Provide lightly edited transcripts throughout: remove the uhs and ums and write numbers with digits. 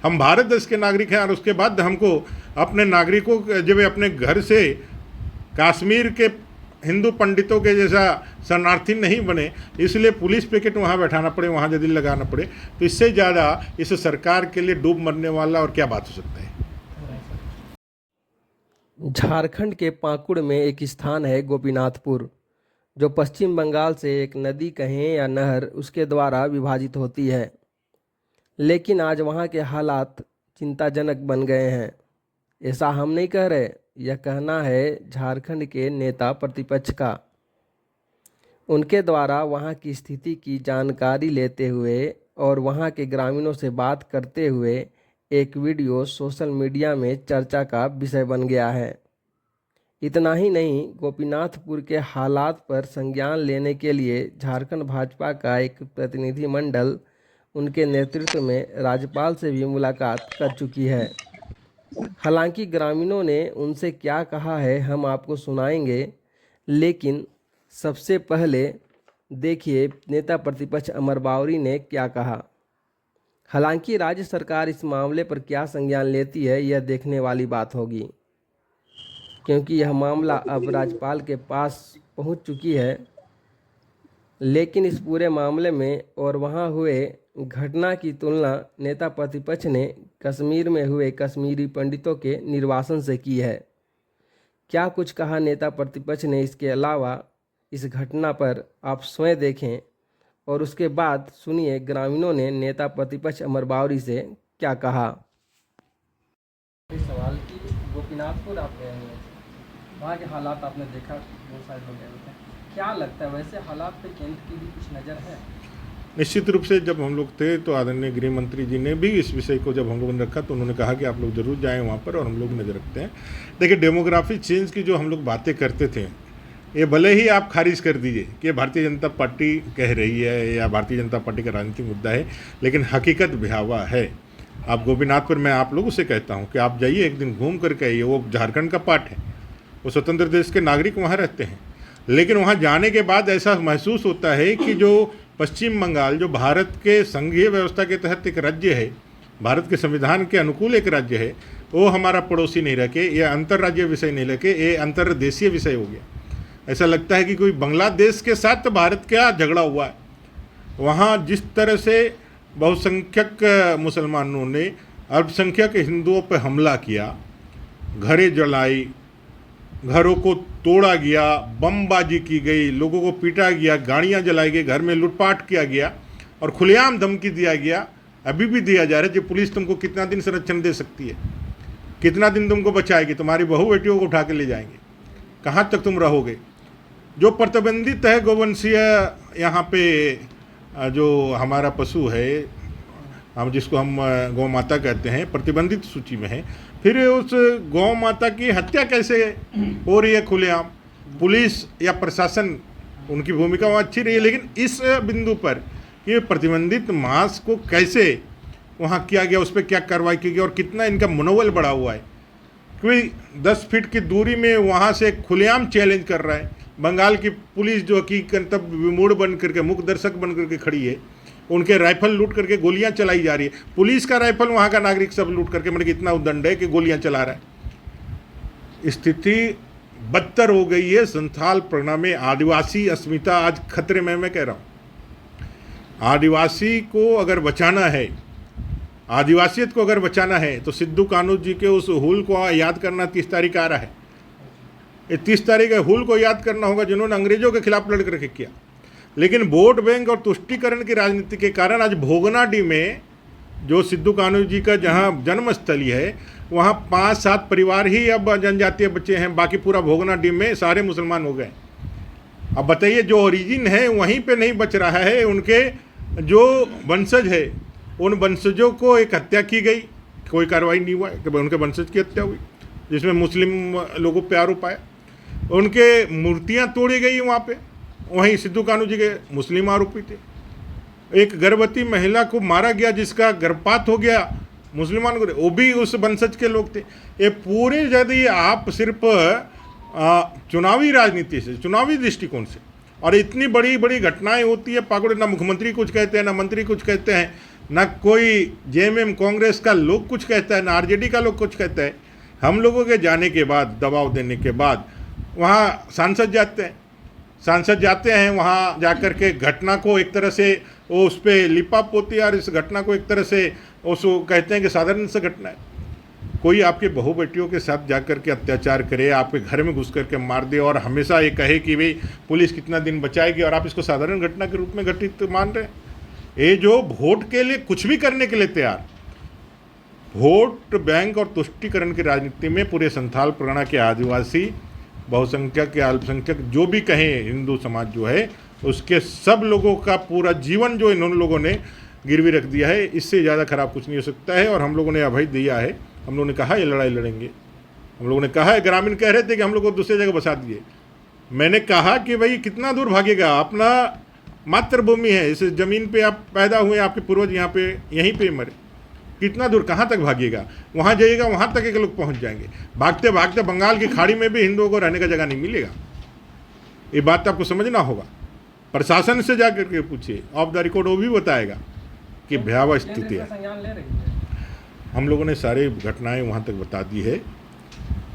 हम भारत देश के नागरिक हैं और उसके बाद हमको अपने नागरिकों जब अपने घर से कश्मीर के हिंदू पंडितों के जैसा शरणार्थी नहीं बने, इसलिए पुलिस पिकेट वहाँ बैठाना पड़े, वहाँ यदि लगाना पड़े, तो इससे ज़्यादा इस सरकार के लिए डूब मरने वाला और क्या बात हो सकता है। झारखंड के पाकुड़ में एक स्थान है गोपीनाथपुर, जो पश्चिम बंगाल से एक नदी कहें या नहर उसके द्वारा विभाजित होती है। लेकिन आज वहाँ के हालात चिंताजनक बन गए हैं। ऐसा हम नहीं कह रहे, यह कहना है झारखंड के नेता प्रतिपक्ष का। उनके द्वारा वहाँ की स्थिति की जानकारी लेते हुए और वहाँ के ग्रामीणों से बात करते हुए एक वीडियो सोशल मीडिया में चर्चा का विषय बन गया है। इतना ही नहीं, गोपीनाथपुर के हालात पर संज्ञान लेने के लिए झारखंड भाजपा का एक प्रतिनिधिमंडल उनके नेतृत्व में राज्यपाल से भी मुलाकात कर चुकी है। हालांकि ग्रामीणों ने उनसे क्या कहा है हम आपको सुनाएंगे, लेकिन सबसे पहले देखिए नेता प्रतिपक्ष अमर बावरी ने क्या कहा। हालांकि राज्य सरकार इस मामले पर क्या संज्ञान लेती है यह देखने वाली बात होगी, क्योंकि यह मामला अब राज्यपाल के पास पहुंच चुकी है। लेकिन इस पूरे मामले में और वहां हुए घटना की तुलना नेता प्रतिपक्ष ने कश्मीर में हुए कश्मीरी पंडितों के निर्वासन से की है। क्या कुछ कहा नेता प्रतिपक्ष ने इसके अलावा इस घटना पर, आप स्वयं देखें और उसके बाद सुनिए ग्रामीणों ने नेता प्रतिपक्ष अमर बावरी से क्या कहा। सवाल कि गोपीनाथपुर आप गए हैं, वहाँ के हालात आपने देखा, बहुत सारे लोग गए थे, क्या लगता है वैसे हालात पे केंद्र की भी कुछ नज़र है? निश्चित रूप से जब हम लोग थे तो आदरणीय गृह मंत्री जी ने भी इस विषय को जब हम लोगों ने रखा तो उन्होंने कहा कि आप लोग जरूर जाएं वहाँ पर, और हम लोग नज़र रखते हैं। देखिए, डेमोग्राफी चेंज की जो हम लोग बातें करते थे, ये भले ही आप खारिज कर दीजिए कि भारतीय जनता पार्टी कह रही है या भारतीय जनता पार्टी का राजनीतिक मुद्दा है, लेकिन हकीकत भयावह है। आप गोपीनाथपुर में आप लोगों से कहता हूँ कि आप जाइए, एक दिन घूम करके आइए। वो झारखंड का पार्ट है, वो स्वतंत्र देश के नागरिक वहाँ रहते हैं, लेकिन वहाँ जाने के बाद ऐसा महसूस होता है कि जो पश्चिम बंगाल, जो भारत के संघीय व्यवस्था के तहत एक राज्य है, भारत के संविधान के अनुकूल एक राज्य है, वो हमारा पड़ोसी नहीं रह के, ये अंतर्राज्यीय विषय नहीं रह के, ये अंतर्देशीय विषय हो गया। ऐसा लगता है कि कोई बांग्लादेश के साथ भारत का झगड़ा हुआ है। वहाँ जिस तरह से बहुसंख्यक मुसलमानों ने अल्पसंख्यक हिंदुओं पर हमला किया, घरें जलाई, घरों को तोड़ा गया, बमबाजी की गई, लोगों को पीटा गया, गाड़ियां जलाई गई, घर में लूटपाट किया गया और खुलेआम धमकी दिया गया, अभी भी दिया जा रहा है कि पुलिस तुमको कितना दिन संरक्षण दे सकती है, कितना दिन तुमको बचाएगी, तुम्हारी बहू बेटियों को उठा के ले जाएंगे, कहाँ तक तुम रहोगे। जो प्रतिबंधित है गोवंशीय, यहाँ पे जो हमारा पशु है, हम जिसको हम गौ माता कहते हैं, प्रतिबंधित सूची में है। फिर उस गौ माता की हत्या कैसे हो रही है खुलेआम। पुलिस या प्रशासन, उनकी भूमिका वहाँ अच्छी रही है, लेकिन इस बिंदु पर कि प्रतिबंधित मांस को कैसे वहाँ किया गया, उस पर क्या कार्रवाई की गई और कितना इनका मनोबल बढ़ा हुआ है। कोई 10 फीट की दूरी में वहाँ से खुलेआम चैलेंज कर रहा है। बंगाल की पुलिस जो कि कर्तव्य विमूढ़ बन करके, मुख दर्शक बन करके खड़ी है, उनके राइफल लूट करके गोलियां चलाई जा रही है। पुलिस का राइफल वहाँ का नागरिक सब लूट करके, मतलब इतना उद्दंड है कि गोलियां चला रहा है। स्थिति बदतर हो गई है। संथाल परगना में आदिवासी अस्मिता आज खतरे में, मैं कह रहा हूँ। आदिवासी को अगर बचाना है, आदिवासियत को अगर बचाना है, तो सिद्धू कान्हू जी के उस हुल को याद करना 30 तारीख आ रहा है। 30 तारीख हुल को याद करना होगा, जिन्होंने अंग्रेजों के खिलाफ लड़ करके किया। लेकिन वोट बैंक और तुष्टीकरण की राजनीति के कारण आज भोगनाडीह में, जो सिद्धू कान्हू जी का जहां जन्मस्थली है, वहां 5-7 परिवार ही अब जनजातीय बच्चे हैं, बाकी पूरा भोगनाडीह में सारे मुसलमान हो गए। अब बताइए, जो ओरिजिन है वहीं पे नहीं बच रहा है। उनके जो वंशज है, उन वंशजों को एक हत्या की गई, कोई कार्रवाई नहीं हुआ कि उनके वंशज की हत्या हुई, जिसमें मुस्लिम लोगों पर आरोप आया। उनके मूर्तियाँ तोड़ी गई वहाँ पे, वहीं सिद्धू कान्हू जी के मुस्लिम आरोपी थे। एक गर्भवती महिला को मारा गया, जिसका गर्भपात हो गया मुसलमान को, वो भी उस वंशज के लोग थे। ये पूरे, यदि आप सिर्फ चुनावी राजनीति से, चुनावी दृष्टिकोण से, और इतनी बड़ी बड़ी घटनाएं होती है, पाकुड़ ना मुख्यमंत्री कुछ कहते हैं ना मंत्री कुछ कहते हैं, ना कोई जेएमएम कांग्रेस का लोग कुछ कहता है, ना आरजेडी का लोग कुछ कहता है। हम लोगों के जाने के बाद, दबाव देने के बाद वहाँ सांसद जाते हैं, वहाँ जाकर के घटना को एक तरह से वो उस पर लिपाप होती है और इस घटना को एक तरह से उसको कहते हैं कि साधारण सा घटना है। कोई आपके बहू बेटियों के साथ जाकर के अत्याचार करे, आपके घर में घुस करके मार दे और हमेशा ये कहे कि भाई पुलिस कितना दिन बचाएगी, और आप इसको साधारण घटना के रूप में घटित मान रहे हैं। ये जो वोट के लिए कुछ भी करने के लिए तैयार, वोट बैंक और तुष्टीकरण की राजनीति में पूरे संथाल परगना के आदिवासी, बहुसंख्यक या अल्पसंख्यक जो भी कहें, हिंदू समाज जो है उसके सब लोगों का पूरा जीवन जो इन लोगों ने गिरवी रख दिया है। इससे ज़्यादा खराब कुछ नहीं हो सकता है। और हम लोगों ने अभय दिया है, हम लोगों ने कहा ये लड़ाई लड़ेंगे। हम लोगों ने कहा है, ग्रामीण कह रहे थे कि हम लोग को दूसरी जगह बसा दिए। मैंने कहा कि भाई कितना दूर भागेगा, अपना मातृभूमि है, इस ज़मीन पे आप पैदा हुए, आपके पूर्वज यहाँ पे यहीं पे मरे, कितना दूर कहाँ तक भागिएगा? वहाँ जाइएगा, वहाँ तक एक लोग पहुँच जाएंगे। भागते भागते बंगाल की खाड़ी में भी हिंदुओं को रहने का जगह नहीं मिलेगा। ये बात आपको समझना होगा। प्रशासन से जाकर के पूछिए, ऑफ द रिकॉर्ड वो भी बताएगा कि भयावह स्थिति है। हम लोगों ने सारी घटनाएं वहाँ तक बता दी है,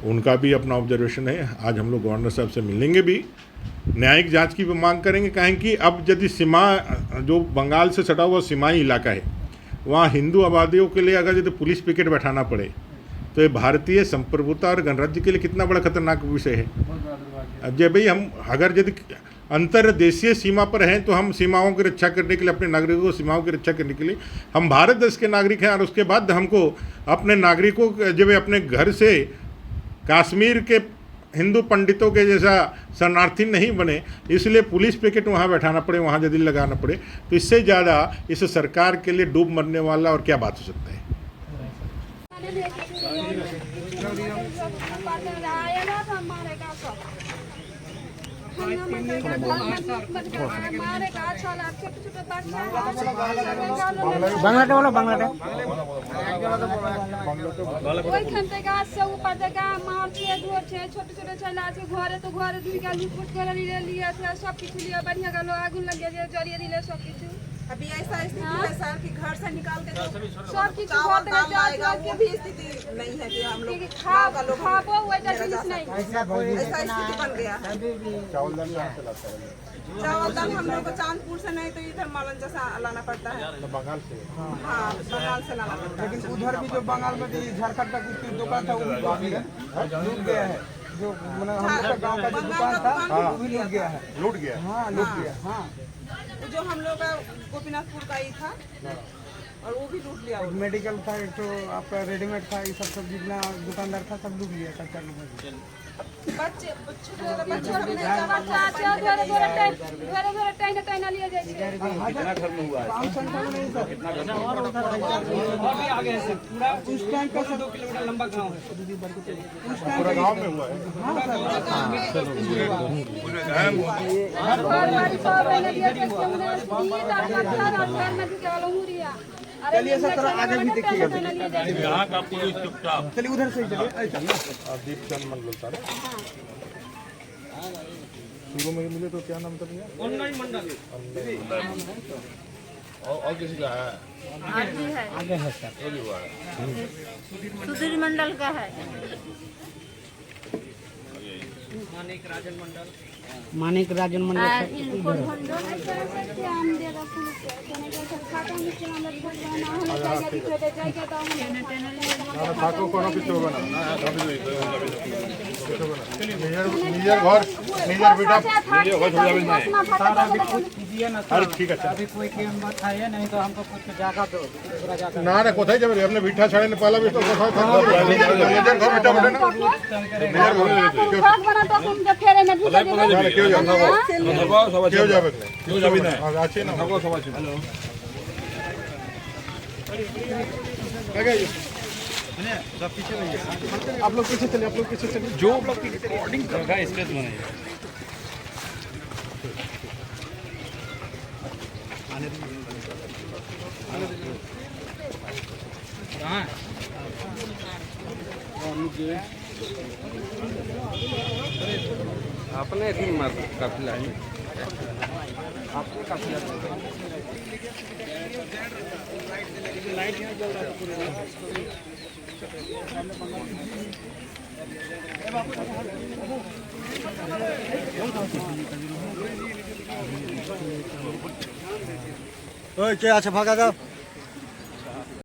उनका भी अपना ऑब्जर्वेशन है। आज हम लोग गवर्नर साहब से मिलेंगे भी, न्यायिक जांच की भी मांग करेंगे। कहें कि अब यदि सीमा जो बंगाल से सटा हुआ सीमाई इलाका है, वहाँ हिंदू आबादियों के लिए अगर यदि पुलिस पिकेट बैठाना पड़े तो ये भारतीय संप्रभुता और गणराज्य के लिए कितना बड़ा खतरनाक विषय है। अब जब भाई हम अगर यदि अंतर्देशीय सीमा पर हैं तो हम सीमाओं की रक्षा करने के लिए, अपने नागरिकों को सीमाओं की रक्षा करने के लिए हम भारत देश के नागरिक हैं, और उसके बाद हमको अपने नागरिकों जब अपने घर से कश्मीर के हिंदू पंडितों के जैसा शरणार्थी नहीं बने, इसलिए पुलिस पिकेट वहाँ बैठाना पड़े, वहाँ यदि लगाना पड़े, तो इससे ज़्यादा इस सरकार के लिए डूब मरने वाला और क्या बात हो सकता है। বাংলাটা বলো, বাংলাটা। ওইখান থেকে আসছে উপর থেকে মারছে ধরছে, ছোট ছোট ছেলে আছে ঘরে, তো ঘরে দুইটা লুটপুট করে নিয়েছে, সব কিছু নিয়ে বানিয়ে গেল, আগুন লাগিয়ে দিয়ে জড়িয়ে দিলে সব কিছু। अभी ऐसा स्थिति है सर कि घर से निकाल के सब कुछ चावल दाल लाएगा, वो भी स्थिति नहीं है कि हम लोग गाँव का लोग खाबो वैसा जिनिस नहीं। ऐसा स्थिति बन गया है। चावल दाल हम लोग को चांदपुर से नहीं तो इधर मालन जैसा लाना पड़ता है, बंगाल से। हाँ, बंगाल से लाना पड़ता है। लेकिन उधर भी जो बंगाल में भी झारखंड तक की दुकान था वो भी लूट गया है। जो मतलब हम लोग का गाँव का जो दुकान था वो भी लूट गया है। लूट गया। हाँ, लूट गया। हाँ, जो हम लोग का गोपीनाथपुर का ही था और वो भी लूट लिया। एक मेडिकल था, एक तो आपका रेडीमेड था, ये सब जितना दुकानदार था सब लूट लिया था। बच्चे टाइना लिए जाए। कितना घर में हुआ है? 500 नहीं सर, और भी आगे है पूरा। उस टाइम पे 2 किलोमीटर लंबा गांव है, उस टाइम पूरा गांव में हुआ है। हाँ सर, चलिए सर थोड़ा आगे भी देखिए। यहाँ का पुलिस चुपचाप। चलिए उधर से ही चलिए। दीपचंद मंडल था शुरू में मिले तो क्या नाम था भैया? ऑनलाइन मंडल। और किसी का है? आगे है सर। वो भी हुआ है। सुधीर मंडल का है। मानिक राजन मंडल। मानिक राजन मंडल। इनको धंधों में कैसे क्या हम देगा पुलिस को? कहने का सब खाता में से हम लोग ना होने चाहिए कि छोटे जाएगा तो हम ठाकुर को ऑफिस होगा ना, निजर घर निजर बेटा कीजिए ना अरे ठीक है। अभी कोई केम बात है नहीं तो हमको कुछ जागा दो, दूसरा जागा। ना ना कोথায় যাবে हमने बिठा छाड़े ने पहला भी तो कोথায় থাকবে निजर घर बेटा बोले ना भाग बना तो तुम जब फेरे में ढुक जाओगे। क्यों जाओ क्यों जावे क्यों जाबी ना? अच्छे ना सबको सवाल है। आप लोग पीछे चलिए, आप लोग पीछे चलिए। जो ब्लॉक की रिकॉर्डिंग कर रहा है इसलिए तो नहीं। अपने दिन काफिला है। ওই কে আছে ফাঁকা দাও